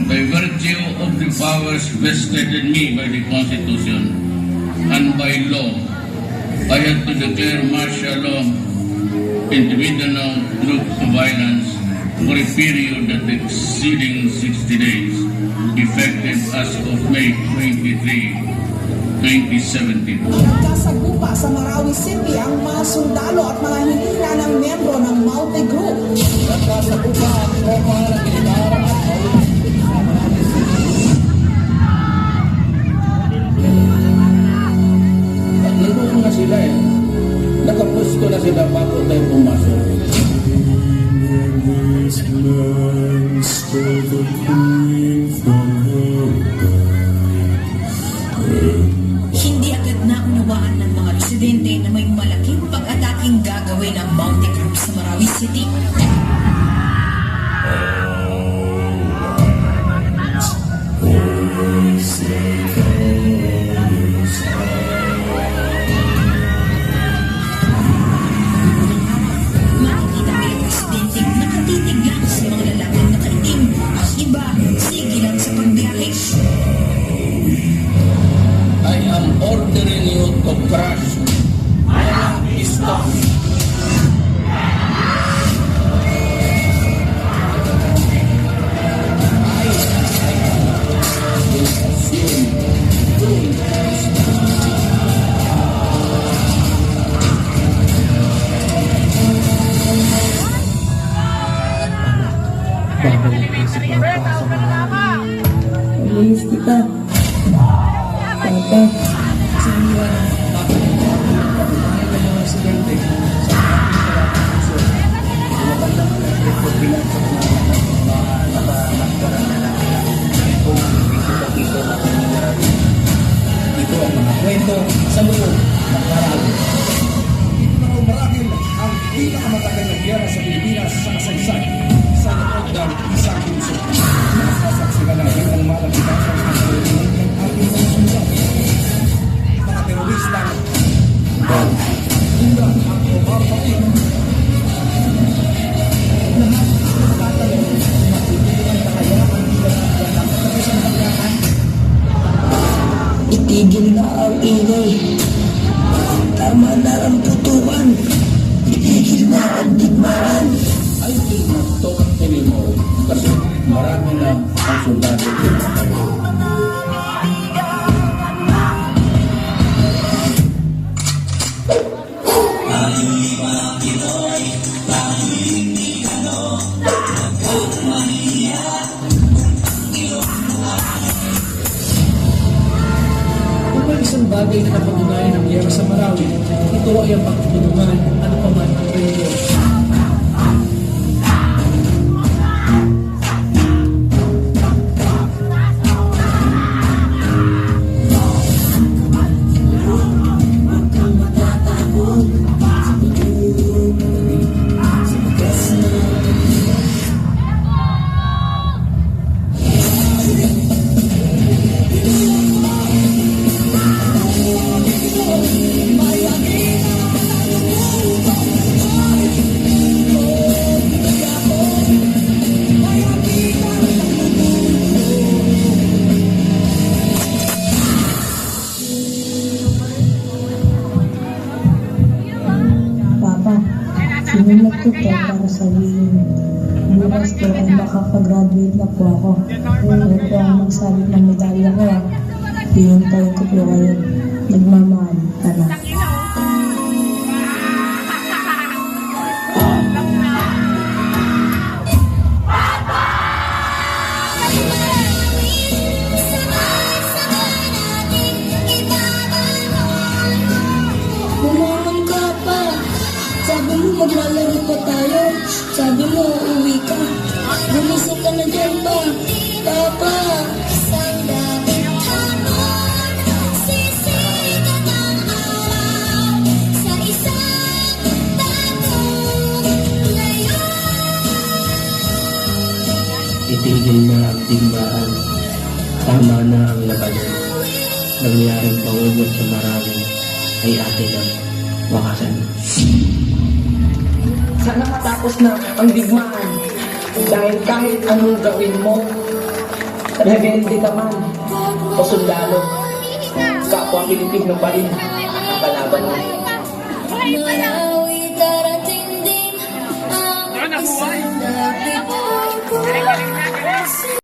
by virtue of the powers vested in me by the Constitution and by law, I have to declare martial law in the Mindanao group of violence for a period that exceeding 60 days, effective as of May 23, 2017. Nagkasagupa sa Marawi City ang mga sundalo at mga hinihila ng miyembro ng Maute Group. Nagkasagupa ang tropa ng militar at nandun na sila eh. Nakapusto na sila bago tayo pumasok. Hindi agad naunawaan ng mga residente na may malaking pag-ataking gagawin ng Maute Group sa Marawi City. Makikita ang ilang residente nakatitig lang sa mga lalaking nakaitim. Ang iba, sige lang sa pagbiyahe. I am ordering you to crush. Walang stop. Alis kita. Papa. Ito ang mga kwento sa loob ng Marawi. Marahil ang pinakamatagal na giyera sa Pilipinas sa kasaysayan sa loob ng isang puso. Nasasaksikan natin ang malagitasan at pagkakas ng ating mga sundalo. Mga teroristang Hunda at Omar Fatim. Lahat ng tatanong matutulungan kakayaan nila sa isang pagkakas. Itigil na ang ingay. Tama na ang putukan. Itigil na ang digmaan. I will not talk anymore kasi marami na ang sundalo pinatay. Kung may isang bagay na napatunayan ng giyera sa Marawi, ito ay ang pagtutulungan ano pa man ang reliyon. Papa, sinulat ko to para sabihin. Bukas ko ay makakagraduate na po ako. Huwag ko ang magsalit ng medalya ko. Hintayin ko po kayo. Nagmamahal. Tara. Bumangon ka pa. Sabi mo maglalaro pa tayo. Sabi mo uuwi ka. Gumising ka na dyan pa. Papa. Itigil na ang digmaan. Tama na ang labanan. Nangyaring pangugot sa Marawi ay atin ang wakasan. Sana matapos na ang digmaan. Dahil kahit anong gawin mo, rebelde ka man o sundalo, kapwa Pilipino pa rin ang kalaban mo. Marawi darating din ang isang